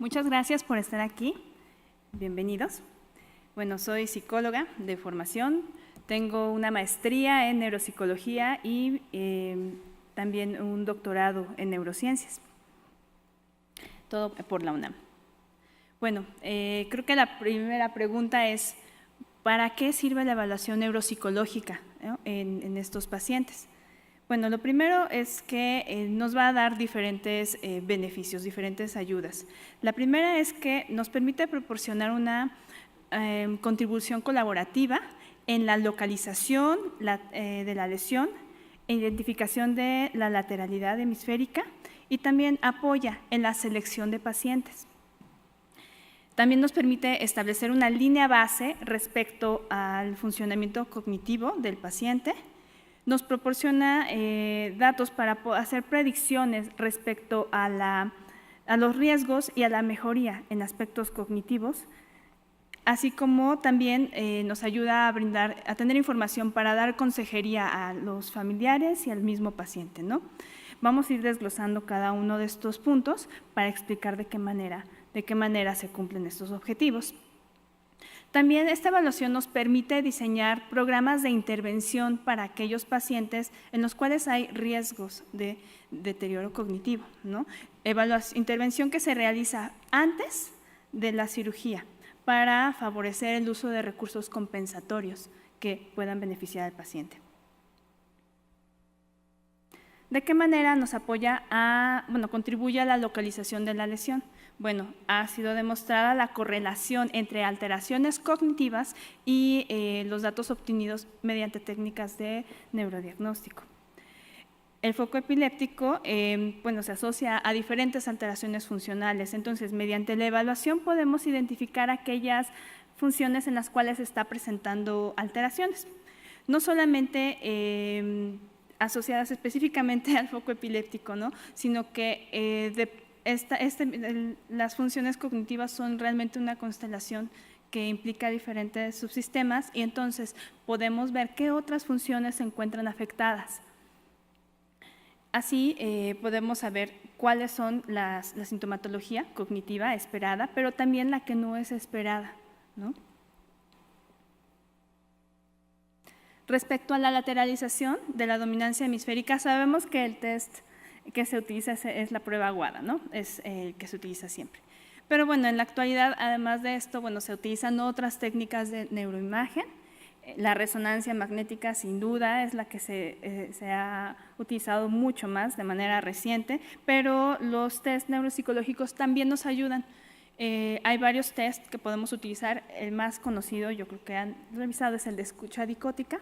Muchas gracias por estar aquí. Bienvenidos. Bueno, soy psicóloga de formación. Tengo una maestría en neuropsicología y también un doctorado en neurociencias. Todo por la UNAM. Bueno, creo que la primera pregunta es, ¿para qué sirve la evaluación neuropsicológica, ¿no? en estos pacientes? Bueno, lo primero es que nos va a dar diferentes beneficios, diferentes ayudas. La primera es que nos permite proporcionar una contribución colaborativa en la localización de la lesión, identificación de la lateralidad hemisférica y también apoya en la selección de pacientes. También nos permite establecer una línea base respecto al funcionamiento cognitivo del paciente. Nos proporciona datos para hacer predicciones respecto a los riesgos y a la mejoría en aspectos cognitivos, así como también nos ayuda a tener información para dar consejería a los familiares y al mismo paciente, ¿no? Vamos a ir desglosando cada uno de estos puntos para explicar de qué manera se cumplen estos objetivos. También esta evaluación nos permite diseñar programas de intervención para aquellos pacientes en los cuales hay riesgos de deterioro cognitivo, ¿no? Intervención que se realiza antes de la cirugía para favorecer el uso de recursos compensatorios que puedan beneficiar al paciente. ¿De qué manera nos contribuye a la localización de la lesión? Bueno, ha sido demostrada la correlación entre alteraciones cognitivas y los datos obtenidos mediante técnicas de neurodiagnóstico. El foco epiléptico se asocia a diferentes alteraciones funcionales, entonces mediante la evaluación podemos identificar aquellas funciones en las cuales se está presentando alteraciones. No solamente asociadas específicamente al foco epiléptico, ¿no? Sino que las funciones cognitivas son realmente una constelación que implica diferentes subsistemas y entonces podemos ver qué otras funciones se encuentran afectadas. Así podemos saber cuáles son la sintomatología cognitiva esperada, pero también la que no es esperada, ¿no? Respecto a la lateralización de la dominancia hemisférica, sabemos que el test que se utiliza es la prueba WADA, ¿no? Es el que se utiliza siempre. Pero bueno, en la actualidad, además de esto, se utilizan otras técnicas de neuroimagen. La resonancia magnética, sin duda, es la que se ha utilizado mucho más de manera reciente, pero los test neuropsicológicos también nos ayudan. Hay varios tests que podemos utilizar. El más conocido, yo creo que han revisado, es el de escucha dicótica.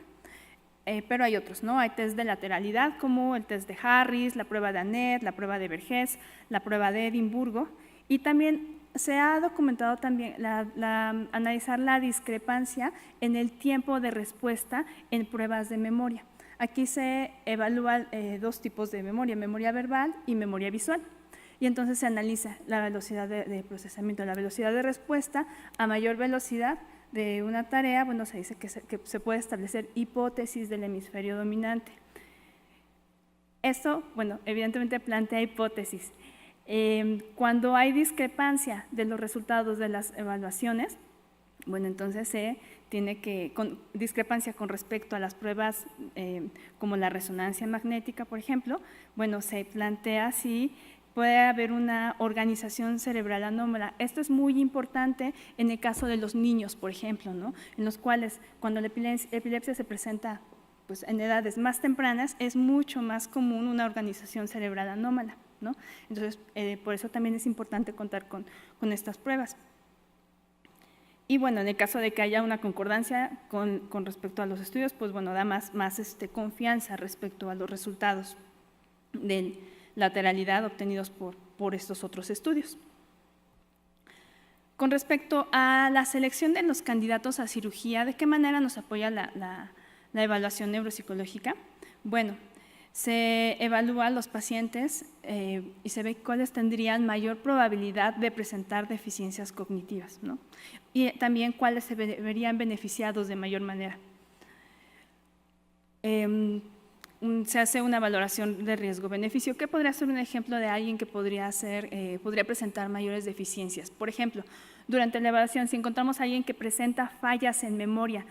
Pero hay otros, ¿no? Hay test de lateralidad como el test de Harris, la prueba de Annette, la prueba de Vergés, la prueba de Edimburgo, y también se ha documentado también analizar la discrepancia en el tiempo de respuesta en pruebas de memoria. Aquí se evalúan dos tipos de memoria verbal y memoria visual. Y entonces se analiza la velocidad de procesamiento, la velocidad de respuesta. A mayor velocidad de una tarea, se dice que se puede establecer hipótesis del hemisferio dominante. Esto, evidentemente plantea hipótesis. Cuando hay discrepancia de los resultados de las evaluaciones, entonces se tiene discrepancia con respecto a las pruebas como la resonancia magnética, por ejemplo, se plantea si puede haber una organización cerebral anómala. Esto es muy importante en el caso de los niños, por ejemplo, ¿no? En los cuales cuando la epilepsia se presenta en edades más tempranas, es mucho más común una organización cerebral anómala, ¿no? Entonces, por eso también es importante contar con estas pruebas. Y en el caso de que haya una concordancia con respecto a los estudios, da más confianza respecto a los resultados de lateralidad obtenidos por estos otros estudios. Con respecto a la selección de los candidatos a cirugía, ¿de qué manera nos apoya la evaluación neuropsicológica? Se evalúa a los pacientes y se ve cuáles tendrían mayor probabilidad de presentar deficiencias cognitivas, ¿no? Y también cuáles se verían beneficiados de mayor manera. se hace una valoración de riesgo-beneficio. ¿Qué podría ser un ejemplo de alguien que podría presentar mayores deficiencias? Por ejemplo, durante la evaluación, si encontramos a alguien que presenta fallas en memoria,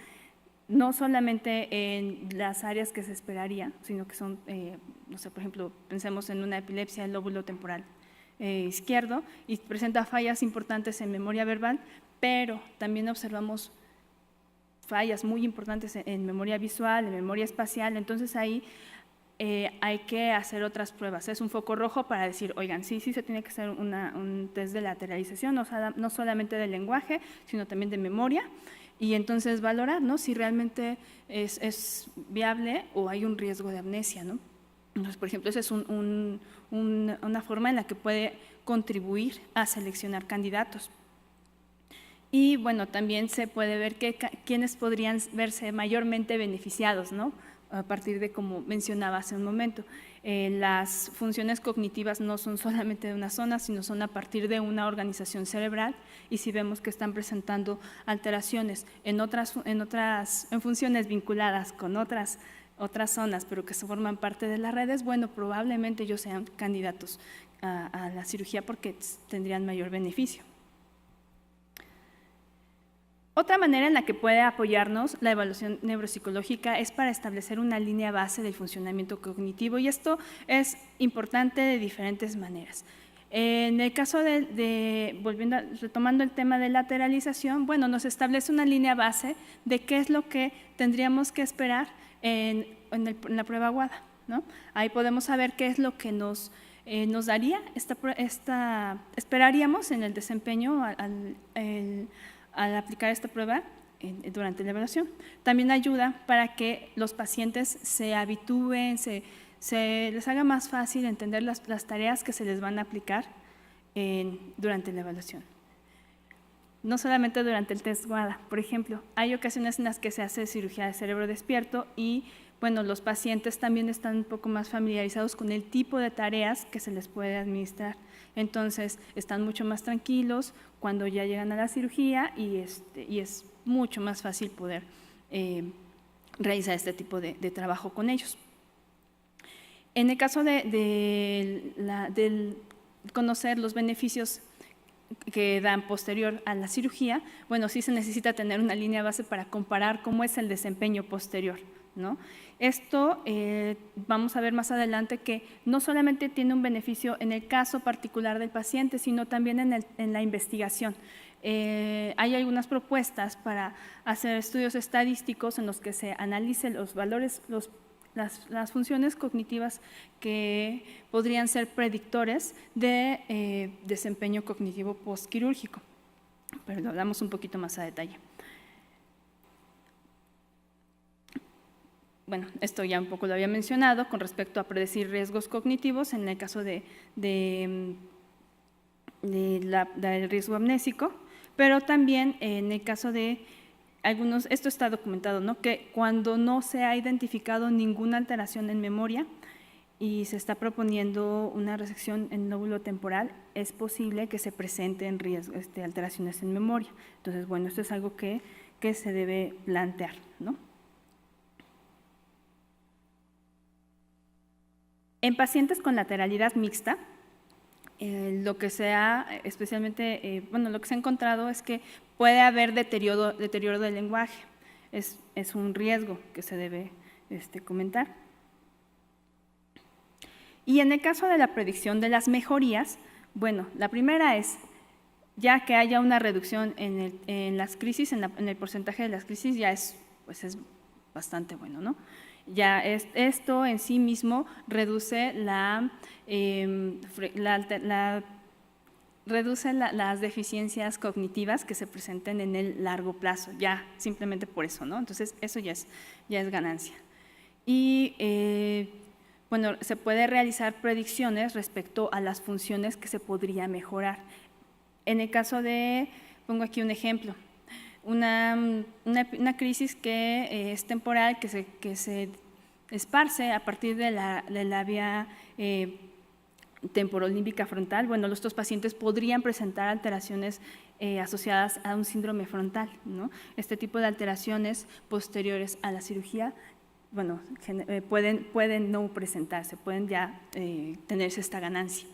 no solamente en las áreas que se esperaría, sino que son, no sé, por ejemplo, pensemos en una epilepsia del lóbulo temporal izquierdo y presenta fallas importantes en memoria verbal, pero también observamos fallas muy importantes en memoria visual, en memoria espacial. Entonces ahí hay que hacer otras pruebas. Es un foco rojo para decir, oigan, sí se tiene que hacer un test de lateralización, no solamente del lenguaje, sino también de memoria, y entonces valorar, ¿no?, si realmente es viable o hay un riesgo de amnesia, ¿no? Entonces, por ejemplo, esa es una forma en la que puede contribuir a seleccionar candidatos. Y bueno, también se puede ver quiénes podrían verse mayormente beneficiados, ¿no?, a partir de, como mencionaba hace un momento, las funciones cognitivas no son solamente de una zona, sino son a partir de una organización cerebral, y si vemos que están presentando alteraciones en funciones vinculadas con otras zonas, pero que se forman parte de las redes, bueno, probablemente ellos sean candidatos a la cirugía porque tendrían mayor beneficio. Otra manera en la que puede apoyarnos la evaluación neuropsicológica es para establecer una línea base del funcionamiento cognitivo, y esto es importante de diferentes maneras. En el caso retomando el tema de lateralización, bueno, nos establece una línea base de qué es lo que tendríamos que esperar en la prueba WADA, ¿no? Ahí podemos saber qué es lo que nos daría esperaríamos en el desempeño al aplicar esta prueba durante la evaluación. También ayuda para que los pacientes se habitúen, se les haga más fácil entender las tareas que se les van a aplicar durante la evaluación. No solamente durante el test WADA, por ejemplo, hay ocasiones en las que se hace cirugía de cerebro despierto y, bueno, los pacientes también están un poco más familiarizados con el tipo de tareas que se les puede administrar. Entonces, están mucho más tranquilos cuando ya llegan a la cirugía y es mucho más fácil poder realizar este tipo de trabajo con ellos. En el caso de conocer los beneficios que dan posterior a la cirugía, bueno, sí se necesita tener una línea base para comparar cómo es el desempeño posterior, ¿no? Esto vamos a ver más adelante que no solamente tiene un beneficio en el caso particular del paciente, sino también en la investigación. Hay algunas propuestas para hacer estudios estadísticos en los que se analicen los valores, las funciones cognitivas que podrían ser predictores de desempeño cognitivo postquirúrgico, pero lo hablamos un poquito más a detalle. Bueno, esto ya un poco lo había mencionado con respecto a predecir riesgos cognitivos en el caso del riesgo amnésico, pero también en el caso de algunos, esto está documentado, ¿no?, que cuando no se ha identificado ninguna alteración en memoria y se está proponiendo una resección en lóbulo temporal, es posible que se presenten alteraciones en memoria. Entonces, bueno, esto es algo que se debe plantear, ¿no? En pacientes con lateralidad mixta, lo que se ha encontrado es que puede haber deterioro del lenguaje. Es un riesgo que se debe comentar. Y en el caso de la predicción de las mejorías, bueno, la primera es, ya que haya una reducción en las crisis, en el porcentaje de las crisis, ya es bastante bueno, ¿no? Ya esto en sí mismo reduce las deficiencias cognitivas que se presenten en el largo plazo, ya simplemente por eso, ¿no? Entonces, eso ya es ganancia. Y bueno, se puede realizar predicciones respecto a las funciones que se podría mejorar. En el caso pongo aquí un ejemplo, una crisis que es temporal, que se esparce a partir de la vía temporolímbica frontal. Bueno, estos pacientes podrían presentar alteraciones asociadas a un síndrome frontal, ¿no? Este tipo de alteraciones posteriores a la cirugía bueno, pueden no presentarse, pueden ya tenerse esta ganancia.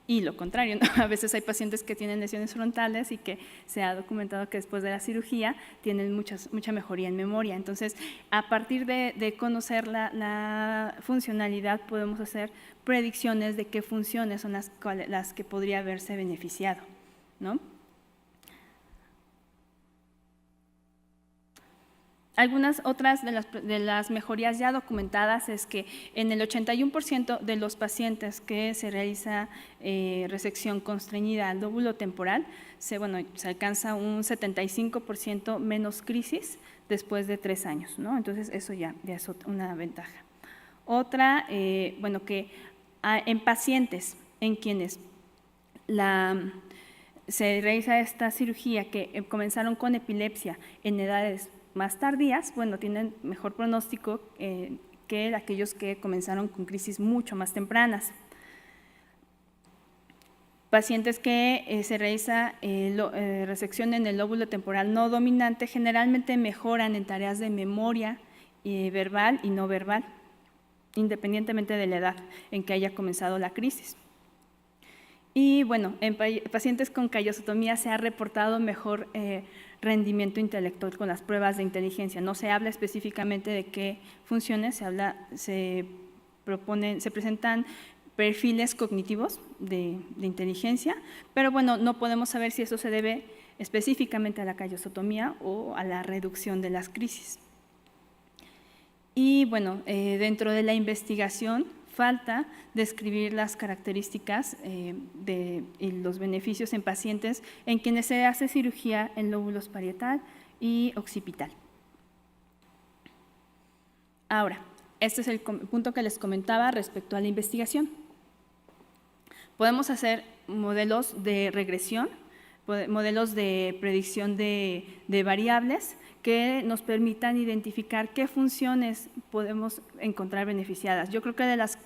Y lo contrario, ¿no? A veces hay pacientes que tienen lesiones frontales y que se ha documentado que después de la cirugía tienen mucha mejoría en memoria. Entonces, a partir de conocer la funcionalidad, podemos hacer predicciones de qué funciones son las que podría haberse beneficiado, ¿no? Algunas otras de las mejorías ya documentadas es que en el 81% de los pacientes que se realiza resección constreñida al lóbulo temporal, se alcanza un 75% menos crisis después de 3 años, ¿no? Entonces, eso ya es una ventaja. Otra, que en pacientes en quienes se realiza esta cirugía que comenzaron con epilepsia en edades más tardías, tienen mejor pronóstico que aquellos que comenzaron con crisis mucho más tempranas. Pacientes que se realiza resección en el lóbulo temporal no dominante generalmente mejoran en tareas de memoria verbal y no verbal, independientemente de la edad en que haya comenzado la crisis. Y en pacientes con callosotomía se ha reportado mejor rendimiento intelectual con las pruebas de inteligencia. No se habla específicamente de qué funciones, se presentan perfiles cognitivos de inteligencia, pero no podemos saber si eso se debe específicamente a la callosotomía o a la reducción de las crisis. Y dentro de la investigación falta describir las características y los beneficios en pacientes en quienes se hace cirugía en lóbulos parietal y occipital. Ahora, este es el punto que les comentaba respecto a la investigación. Podemos hacer modelos de regresión, modelos de predicción de variables que nos permitan identificar qué funciones podemos encontrar beneficiadas. Yo creo que de las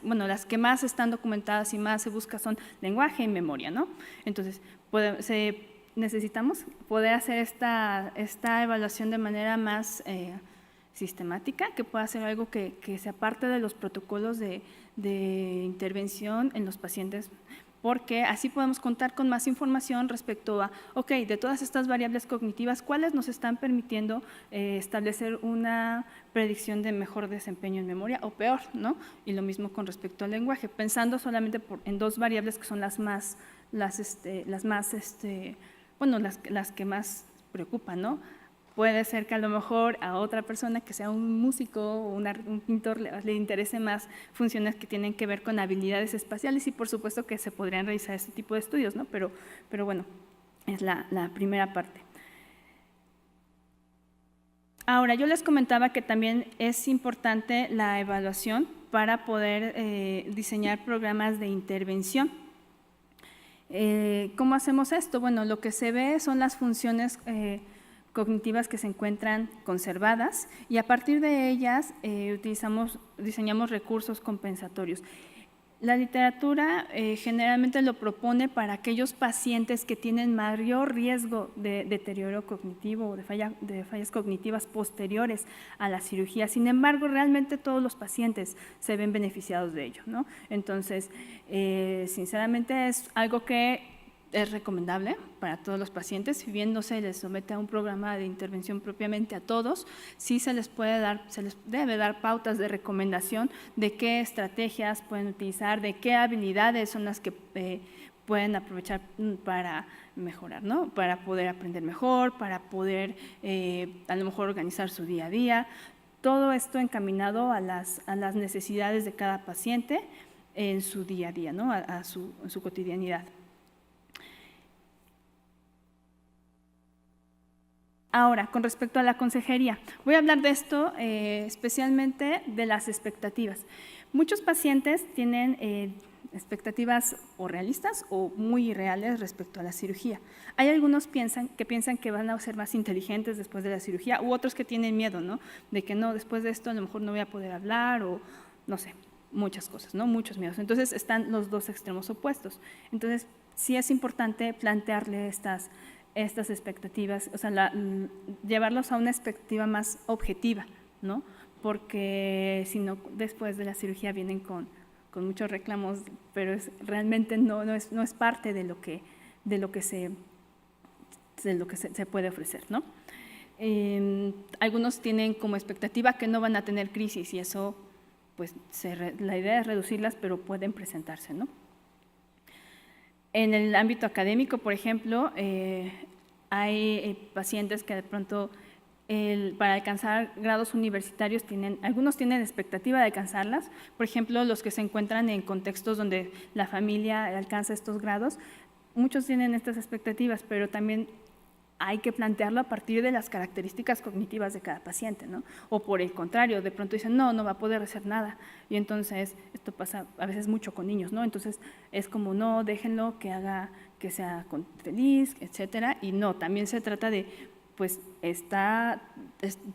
que más están documentadas y más se busca son lenguaje y memoria, ¿no? Entonces, necesitamos poder hacer esta evaluación de manera más sistemática, que pueda ser algo que sea parte de los protocolos de intervención en los pacientes, porque así podemos contar con más información respecto a, de todas estas variables cognitivas, ¿cuáles nos están permitiendo establecer una predicción de mejor desempeño en memoria o peor, ¿no? Y lo mismo con respecto al lenguaje, pensando solamente en 2 variables que son las que más preocupan, ¿no? Puede ser que a lo mejor a otra persona que sea un músico o un pintor le interese más funciones que tienen que ver con habilidades espaciales y por supuesto que se podrían realizar este tipo de estudios, ¿no? Pero es la primera parte. Ahora, yo les comentaba que también es importante la evaluación para poder diseñar programas de intervención. ¿Cómo hacemos esto? Lo que se ve son las funciones cognitivas que se encuentran conservadas y a partir de ellas diseñamos recursos compensatorios. La literatura generalmente lo propone para aquellos pacientes que tienen mayor riesgo de deterioro cognitivo o de fallas cognitivas posteriores a la cirugía. Sin embargo, realmente todos los pacientes se ven beneficiados de ello, ¿no? Entonces, sinceramente es algo que es recomendable para todos los pacientes. Si bien no se les somete a un programa de intervención propiamente a todos, sí se les debe dar pautas de recomendación de qué estrategias pueden utilizar, de qué habilidades son las que pueden aprovechar para mejorar, ¿no? Para poder aprender mejor, para poder a lo mejor organizar su día a día. Todo esto encaminado a las necesidades de cada paciente en su día a día, ¿no? En su cotidianidad. Ahora, con respecto a la consejería, voy a hablar de esto especialmente de las expectativas. Muchos pacientes tienen expectativas o realistas o muy irreales respecto a la cirugía. Hay algunos que piensan que van a ser más inteligentes después de la cirugía u otros que tienen miedo, ¿no? De que no, después de esto a lo mejor no voy a poder hablar o no sé, muchas cosas, ¿no? Muchos miedos. Entonces están los 2 extremos opuestos. Entonces sí es importante plantearle estas expectativas, o sea, llevarlos a una expectativa más objetiva, ¿no? porque si no, después de la cirugía vienen con muchos reclamos, pero realmente no es parte de lo que se puede ofrecer, ¿no? Algunos tienen como expectativa que no van a tener crisis y eso, pues la idea es reducirlas, pero pueden presentarse, ¿no? En el ámbito académico, por ejemplo, hay pacientes que de pronto para alcanzar grados universitarios algunos tienen expectativa de alcanzarlas, por ejemplo, los que se encuentran en contextos donde la familia alcanza estos grados, muchos tienen estas expectativas, pero también hay que plantearlo a partir de las características cognitivas de cada paciente, ¿no? O por el contrario, de pronto dicen, no va a poder hacer nada. Y entonces, esto pasa a veces mucho con niños, ¿no? Entonces, es como, no, déjenlo que sea feliz, etcétera. Y no, también se trata de, pues,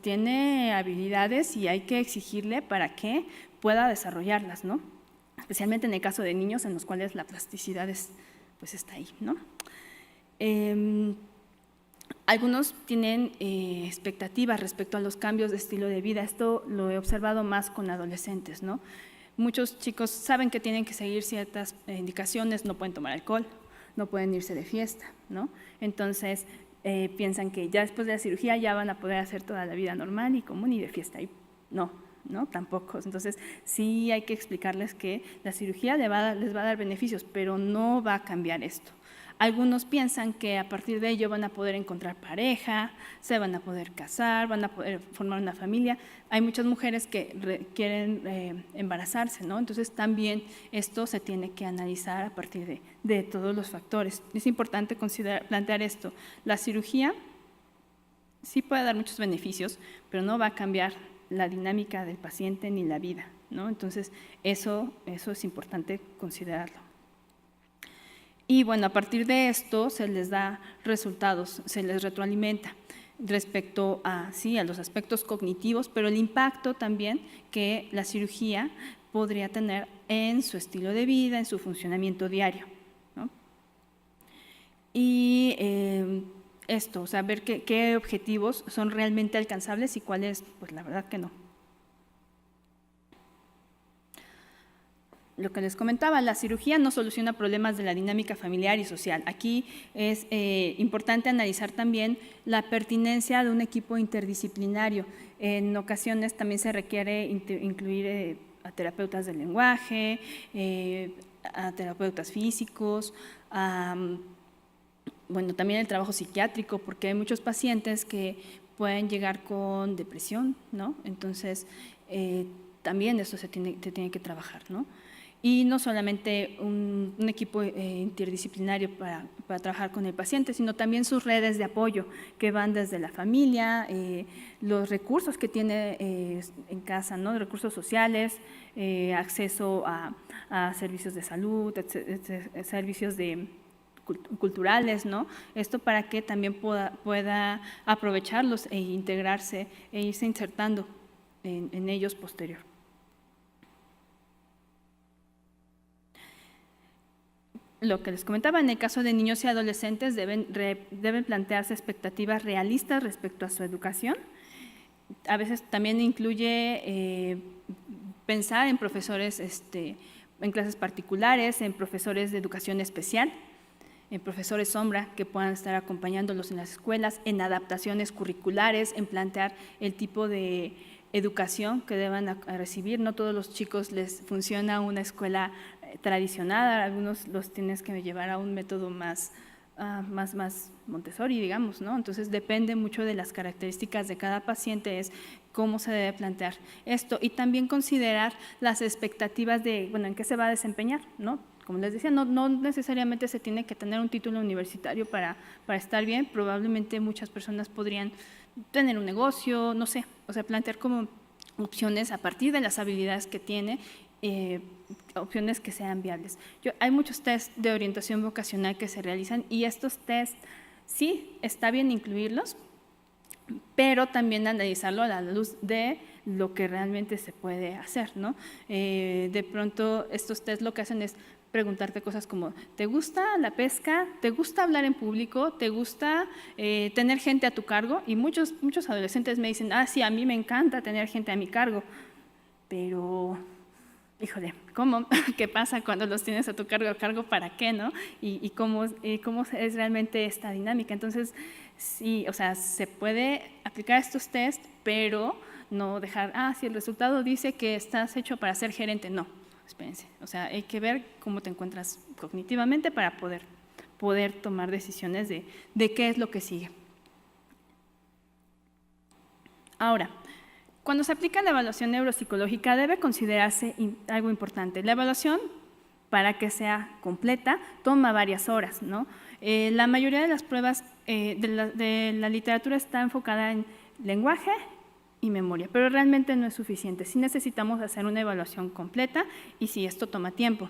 tiene habilidades y hay que exigirle para que pueda desarrollarlas, ¿no? Especialmente en el caso de niños en los cuales la plasticidad pues está ahí, ¿no? Algunos tienen expectativas respecto a los cambios de estilo de vida. Esto lo he observado más con adolescentes, ¿no? Muchos chicos saben que tienen que seguir ciertas indicaciones, no pueden tomar alcohol, no pueden irse de fiesta, ¿no? Entonces, piensan que ya después de la cirugía ya van a poder hacer toda la vida normal y común y de fiesta. Y no, tampoco. Entonces, sí hay que explicarles que la cirugía les va a dar beneficios, pero no va a cambiar esto. Algunos piensan que a partir de ello van a poder encontrar pareja, se van a poder casar, van a poder formar una familia. Hay muchas mujeres que quieren embarazarse, ¿no? Entonces también esto se tiene que analizar a partir de todos los factores. Es importante plantear esto. La cirugía sí puede dar muchos beneficios, pero no va a cambiar la dinámica del paciente ni la vida, ¿no? Entonces eso es importante considerarlo. Y bueno, a partir de esto se les da resultados, se les retroalimenta respecto a los aspectos cognitivos, pero el impacto también que la cirugía podría tener en su estilo de vida, en su funcionamiento diario, ¿no? Y esto, o sea, ver qué objetivos son realmente alcanzables y cuáles, pues la verdad que no. Lo que les comentaba, la cirugía no soluciona problemas de la dinámica familiar y social. Aquí es importante analizar también la pertinencia de un equipo interdisciplinario. En ocasiones también se requiere incluir a terapeutas del lenguaje, a terapeutas físicos, bueno, también el trabajo psiquiátrico, porque hay muchos pacientes que pueden llegar con depresión, ¿no? Entonces, también eso se tiene que trabajar, ¿no? Y no solamente un equipo interdisciplinario para trabajar con el paciente, sino también sus redes de apoyo que van desde la familia, los recursos que tiene en casa, ¿no? Recursos sociales, acceso a servicios de salud, servicios culturales, ¿no? Esto para que también pueda aprovecharlos e integrarse e irse insertando en ellos posterior. Lo que les comentaba, en el caso de niños y adolescentes deben plantearse expectativas realistas respecto a su educación. A veces también incluye pensar en profesores en clases particulares, en profesores de educación especial, en profesores sombra que puedan estar acompañándolos en las escuelas, en adaptaciones curriculares, en plantear el tipo de educación que deban recibir. No todos los chicos les funciona una escuela tradicional, algunos los tienes que llevar a un método más Montessori, digamos, ¿no? Entonces depende mucho de las características de cada paciente, es cómo se debe plantear esto y también considerar las expectativas de, bueno, en qué se va a desempeñar, ¿no? Como les decía, no necesariamente se tiene que tener un título universitario para estar bien, probablemente muchas personas podrían tener un negocio, no sé, o sea, plantear como opciones a partir de las habilidades que tiene, opciones que sean viables. Hay muchos test de orientación vocacional que se realizan y estos test sí está bien incluirlos, pero también analizarlo a la luz de lo que realmente se puede hacer, ¿no? De pronto estos test lo que hacen es preguntarte cosas como, ¿te gusta la pesca? ¿Te gusta hablar en público? ¿Te gusta tener gente a tu cargo? Y muchos adolescentes me dicen, sí, a mí me encanta tener gente a mi cargo, pero, híjole, ¿cómo? ¿Qué pasa cuando los tienes a tu cargo? ¿Para qué, no? Y cómo es realmente esta dinámica. Entonces, sí, o sea, se puede aplicar estos test, pero no dejar, si el resultado dice que estás hecho para ser gerente, no. Espérense, o sea, hay que ver cómo te encuentras cognitivamente para poder tomar decisiones de qué es lo que sigue. Ahora, cuando se aplica la evaluación neuropsicológica debe considerarse algo importante. La evaluación, para que sea completa, toma varias horas, ¿no? La mayoría de las pruebas de la literatura está enfocada en lenguaje y memoria, pero realmente no es suficiente. Sí necesitamos hacer una evaluación completa y sí, esto toma tiempo.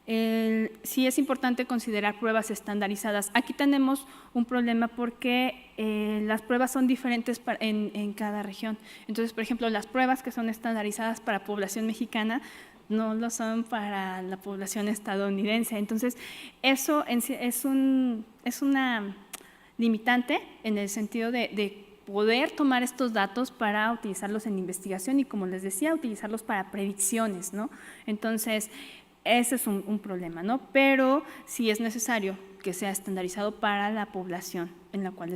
Sí es importante considerar pruebas estandarizadas. Aquí tenemos un problema porque las pruebas son diferentes en cada región. Entonces, por ejemplo, las pruebas que son estandarizadas para población mexicana no lo son para la población estadounidense. Entonces, eso es una limitante en el sentido de poder tomar estos datos para utilizarlos en investigación y, como les decía, utilizarlos para predicciones, ¿no? Entonces, ese es un problema, ¿no? Pero sí es necesario que sea estandarizado para la población en la cual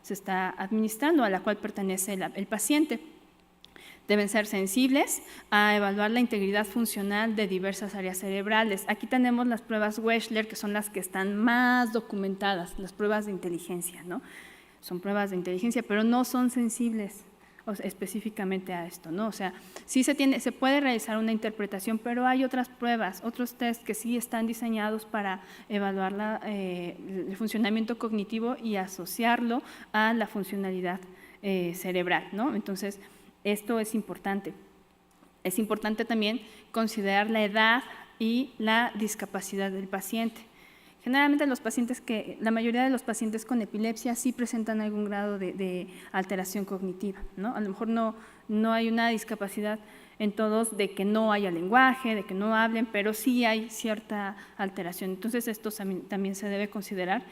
se está administrando, a la cual pertenece el paciente. Deben ser sensibles a evaluar la integridad funcional de diversas áreas cerebrales. Aquí tenemos las pruebas Wechsler, que son las que están más documentadas, las pruebas de inteligencia, ¿no? Son pruebas de inteligencia, pero no son sensibles específicamente a esto, ¿no? O sea, sí se puede realizar una interpretación, pero hay otras pruebas, otros test que sí están diseñados para evaluar el funcionamiento cognitivo y asociarlo a la funcionalidad cerebral, ¿no? Entonces, esto es importante. Es importante también considerar la edad y la discapacidad del paciente. Generalmente la mayoría de los pacientes con epilepsia sí presentan algún grado de alteración cognitiva, ¿no? A lo mejor no hay una discapacidad en todos de que no haya lenguaje, de que no hablen, pero sí hay cierta alteración. Entonces, esto también se debe considerar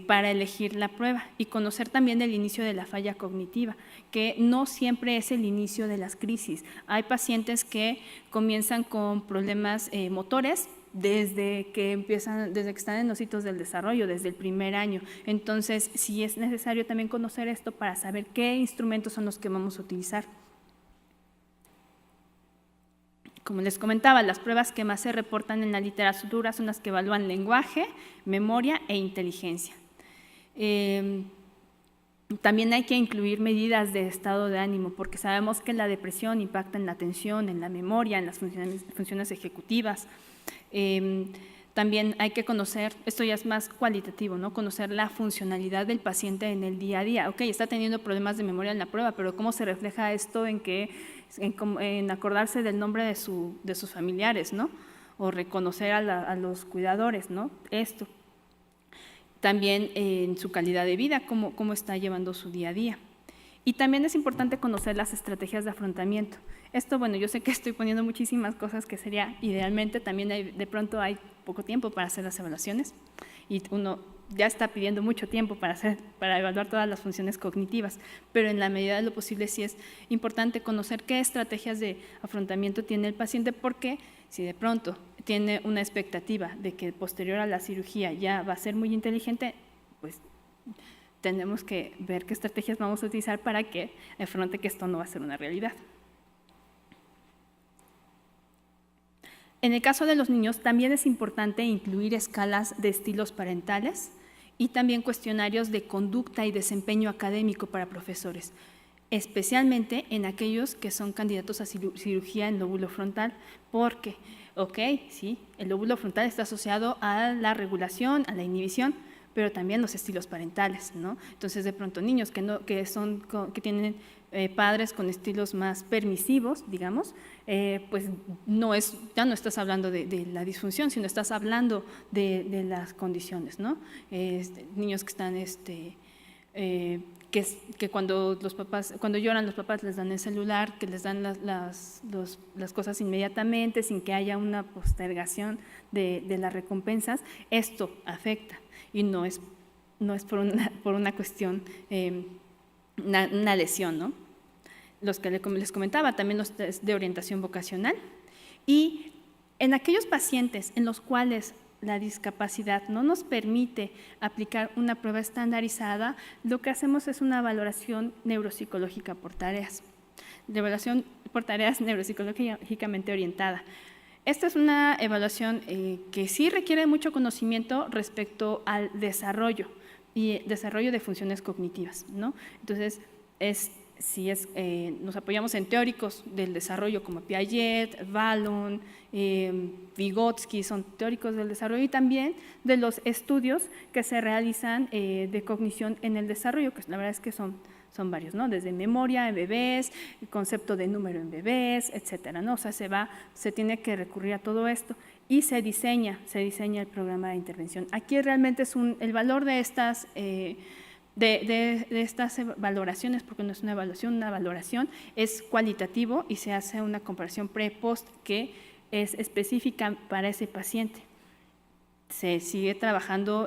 para elegir la prueba y conocer también el inicio de la falla cognitiva, que no siempre es el inicio de las crisis. Hay pacientes que comienzan con problemas motores, desde que están en los hitos del desarrollo, desde el primer año. Entonces, sí es necesario también conocer esto para saber qué instrumentos son los que vamos a utilizar. Como les comentaba, las pruebas que más se reportan en la literatura son las que evalúan lenguaje, memoria e inteligencia. También hay que incluir medidas de estado de ánimo, porque sabemos que la depresión impacta en la atención, en la memoria, en las funciones ejecutivas. También hay que conocer, esto ya es más cualitativo, ¿no? Conocer la funcionalidad del paciente en el día a día. Ok, está teniendo problemas de memoria en la prueba, pero ¿cómo se refleja esto en acordarse del nombre de sus familiares, ¿no? O reconocer a los cuidadores, ¿no? Esto. También en su calidad de vida, cómo está llevando su día a día. Y también es importante conocer las estrategias de afrontamiento. Esto, bueno, yo sé que estoy poniendo muchísimas cosas que sería idealmente, también de pronto hay poco tiempo para hacer las evaluaciones y uno ya está pidiendo mucho tiempo para evaluar todas las funciones cognitivas, pero en la medida de lo posible sí es importante conocer qué estrategias de afrontamiento tiene el paciente, porque si de pronto tiene una expectativa de que posterior a la cirugía ya va a ser muy inteligente, pues tenemos que ver qué estrategias vamos a utilizar para que afronte que esto no va a ser una realidad. En el caso de los niños, también es importante incluir escalas de estilos parentales y también cuestionarios de conducta y desempeño académico para profesores, especialmente en aquellos que son candidatos a cirugía en lóbulo frontal, porque, sí, el lóbulo frontal está asociado a la regulación, a la inhibición, pero también los estilos parentales, ¿no? Entonces, de pronto, niños que tienen padres con estilos más permisivos, digamos, pues ya no estás hablando de la disfunción, sino estás hablando de las condiciones, ¿no? Niños que están que cuando lloran los papás les dan el celular, que les dan las cosas inmediatamente sin que haya una postergación de las recompensas, esto afecta y no es por una cuestión, una lesión, ¿no? Los que les comentaba, también los test de orientación vocacional, y en aquellos pacientes en los cuales la discapacidad no nos permite aplicar una prueba estandarizada, lo que hacemos es una valoración neuropsicológica por tareas, de evaluación por tareas neuropsicológicamente orientada. Esta es una evaluación que sí requiere mucho conocimiento respecto al desarrollo y desarrollo de funciones cognitivas, ¿no? Entonces, nos apoyamos en teóricos del desarrollo como Piaget, Vallon, Vygotsky, son teóricos del desarrollo, y también de los estudios que se realizan de cognición en el desarrollo, que la verdad es que son varios, ¿no? Desde memoria en bebés, el concepto de número en bebés, etcétera, ¿no? O sea, se tiene que recurrir a todo esto y se diseña el programa de intervención. Aquí realmente es el valor de estas estas valoraciones, porque no es una evaluación, una valoración es cualitativo y se hace una comparación pre-post que es específica para ese paciente. Se sigue trabajando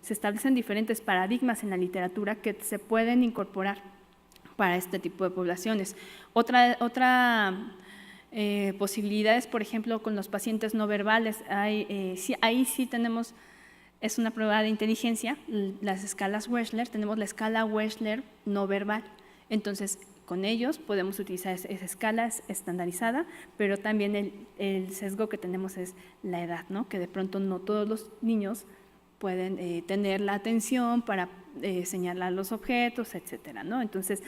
se establecen diferentes paradigmas en la literatura que se pueden incorporar para este tipo de poblaciones. Otra posibilidad es, por ejemplo, con los pacientes no verbales. Ahí sí tenemos, es una prueba de inteligencia, las escalas Wechsler, tenemos la escala Wechsler no verbal. Entonces, con ellos podemos utilizar esa escala estandarizada, pero también el sesgo que tenemos es la edad, ¿no? Que de pronto no todos los niños pueden tener la atención para señalar los objetos, etcétera, ¿no? Entonces,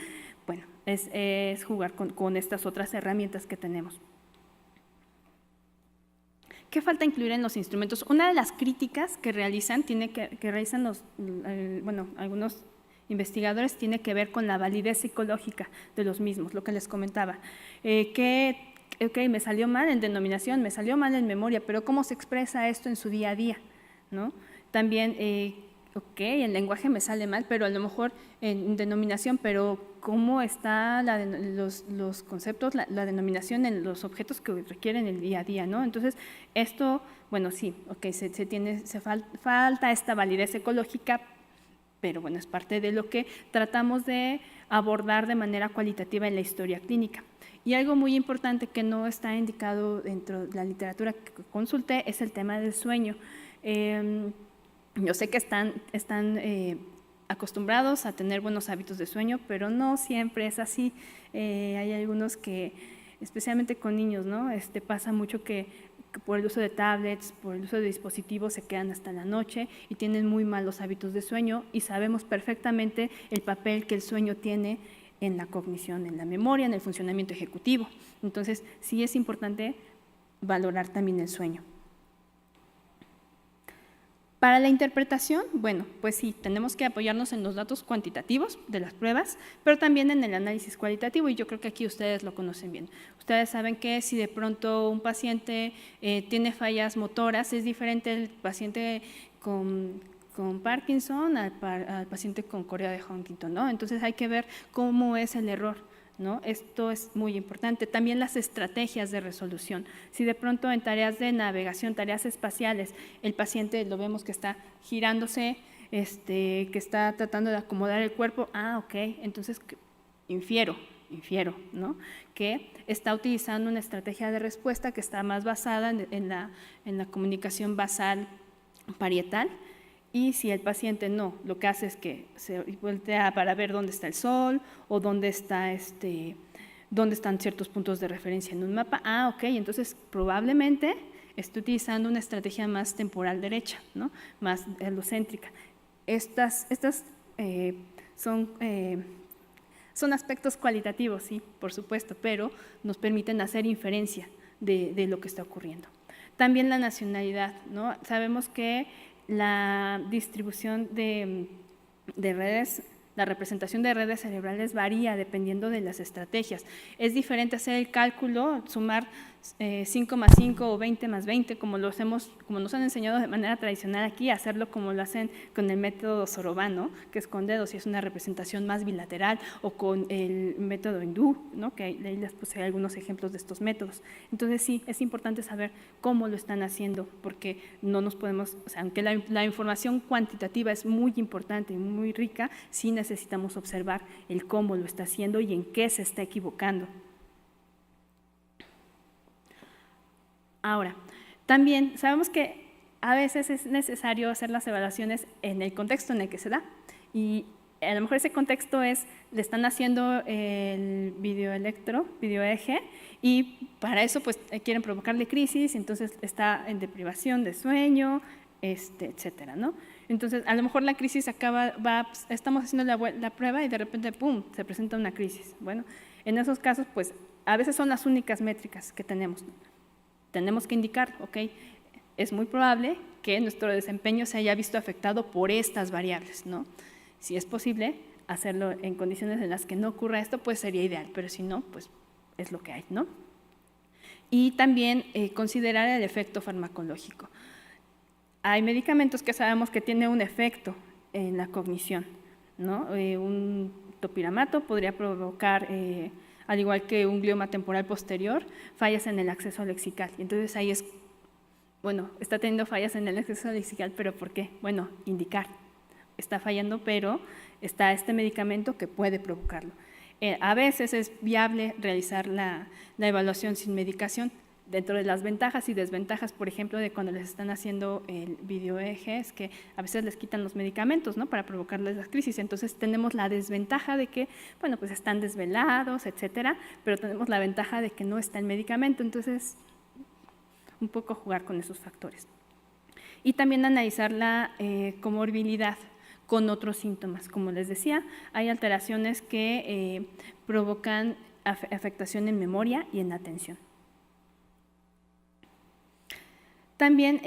bueno, es jugar con estas otras herramientas que tenemos. ¿Qué falta incluir en los instrumentos? Una de las críticas que realizan, algunos investigadores, tiene que ver con la validez psicológica de los mismos, lo que les comentaba. Me salió mal en denominación, me salió mal en memoria, pero ¿cómo se expresa esto en su día a día? ¿No? También, en lenguaje me sale mal, pero a lo mejor en denominación, pero ¿cómo está los conceptos, la denominación en los objetos que requieren el día a día, ¿no? Entonces, esto, bueno, sí, falta esta validez ecológica, pero bueno, es parte de lo que tratamos de abordar de manera cualitativa en la historia clínica. Y algo muy importante que no está indicado dentro de la literatura que consulté es el tema del sueño. Yo sé que están acostumbrados a tener buenos hábitos de sueño, pero no siempre es así. Hay algunos que, especialmente con niños, ¿no? Pasa mucho que por el uso de tablets, por el uso de dispositivos, se quedan hasta la noche y tienen muy malos hábitos de sueño, y sabemos perfectamente el papel que el sueño tiene en la cognición, en la memoria, en el funcionamiento ejecutivo. Entonces, sí es importante valorar también el sueño. Para la interpretación, bueno, pues sí, tenemos que apoyarnos en los datos cuantitativos de las pruebas, pero también en el análisis cualitativo, y yo creo que aquí ustedes lo conocen bien. Ustedes saben que si de pronto un paciente tiene fallas motoras, es diferente el paciente con Parkinson al paciente con Corea de Huntington, ¿no? Entonces hay que ver cómo es el error, ¿no? Esto es muy importante. También las estrategias de resolución. Si de pronto en tareas de navegación, tareas espaciales, el paciente lo vemos que está girándose, que está tratando de acomodar el cuerpo, entonces infiero, ¿no? Que está utilizando una estrategia de respuesta que está más basada en la comunicación basal parietal. Y si el paciente no, lo que hace es que se voltea para ver dónde está el sol o dónde están ciertos puntos de referencia en un mapa, entonces probablemente esté utilizando una estrategia más temporal derecha, ¿no? Más helocéntrica. Estas son aspectos cualitativos, sí, por supuesto, pero nos permiten hacer inferencia de lo que está ocurriendo. También la nacionalidad, ¿no? Sabemos que la distribución de redes, la representación de redes cerebrales varía dependiendo de las estrategias. Es diferente hacer el cálculo, sumar 5 más 5 o 20 más 20, como nos han enseñado de manera tradicional aquí, hacerlo como lo hacen con el método Soroban, que es con dedos y es una representación más bilateral, o con el método hindú, que ahí les puse algunos ejemplos de estos métodos. Entonces sí, es importante saber cómo lo están haciendo, porque no nos podemos, o sea, aunque la información cuantitativa es muy importante y muy rica, sí necesitamos observar el cómo lo está haciendo y en qué se está equivocando. Ahora, también sabemos que a veces es necesario hacer las evaluaciones en el contexto en el que se da, y a lo mejor ese contexto es, le están haciendo el videoeje, y para eso pues quieren provocarle crisis, entonces está en deprivación de sueño, etcétera, ¿no? Entonces, a lo mejor la crisis estamos haciendo la prueba y de repente, ¡pum!, se presenta una crisis. Bueno, en esos casos, pues, a veces son las únicas métricas que tenemos. Tenemos que indicar, ok, es muy probable que nuestro desempeño se haya visto afectado por estas variables, ¿no? Si es posible hacerlo en condiciones en las que no ocurra esto, pues sería ideal, pero si no, pues es lo que hay, ¿no? Y también considerar el efecto farmacológico. Hay medicamentos que sabemos que tienen un efecto en la cognición, ¿no? Un topiramato podría provocar, al igual que un glioma temporal posterior, fallas en el acceso lexical. Entonces ahí es, bueno, está teniendo fallas en el acceso lexical, ¿pero por qué? Bueno, indicar, está fallando, pero está este medicamento que puede provocarlo. A veces es viable realizar la evaluación sin medicación. Dentro de las ventajas y desventajas, por ejemplo, de cuando les están haciendo el videoeje, es que a veces les quitan los medicamentos, ¿no?, para provocarles las crisis. Entonces tenemos la desventaja de que, bueno, pues están desvelados, etcétera, pero tenemos la ventaja de que no está el medicamento. Entonces, un poco jugar con esos factores. Y también analizar la comorbilidad con otros síntomas. Como les decía, hay alteraciones que provocan afectación en memoria y en atención. También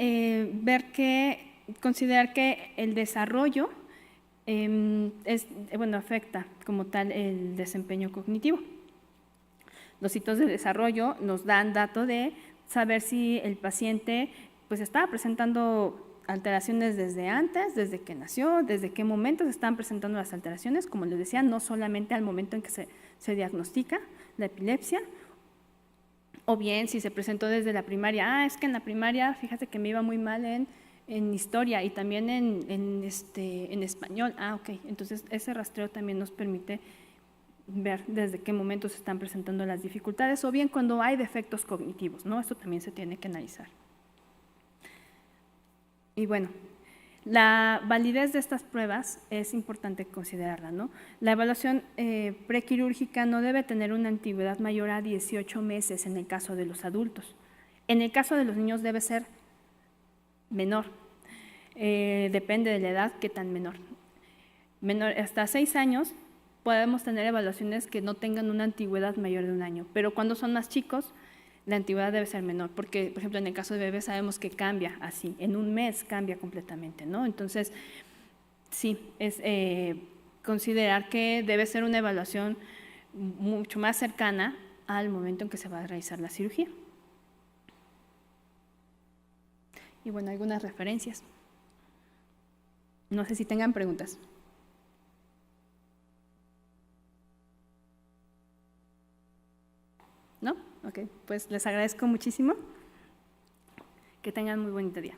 considerar que el desarrollo afecta como tal el desempeño cognitivo. Los hitos de desarrollo nos dan dato de saber si el paciente pues estaba presentando alteraciones desde antes, desde que nació, desde qué momento se están presentando las alteraciones, como les decía, no solamente al momento en que se diagnostica la epilepsia, o bien si se presentó desde la primaria, es que en la primaria, fíjate que me iba muy mal en historia y también en español, ok, entonces ese rastreo también nos permite ver desde qué momento se están presentando las dificultades, o bien cuando hay defectos cognitivos, ¿no? Esto también se tiene que analizar. Y bueno, la validez de estas pruebas es importante considerarla, ¿no? La evaluación prequirúrgica no debe tener una antigüedad mayor a 18 meses en el caso de los adultos. En el caso de los niños debe ser menor. Depende de la edad, qué tan menor. Hasta 6 años podemos tener evaluaciones que no tengan una antigüedad mayor de 1 año, pero cuando son más chicos, la antigüedad debe ser menor, porque, por ejemplo, en el caso de bebés sabemos que cambia así, en 1 mes cambia completamente, ¿no? Entonces, sí, es considerar que debe ser una evaluación mucho más cercana al momento en que se va a realizar la cirugía. Y bueno, algunas referencias. No sé si tengan preguntas. ¿No? Ok, pues les agradezco muchísimo. Que tengan muy bonito día.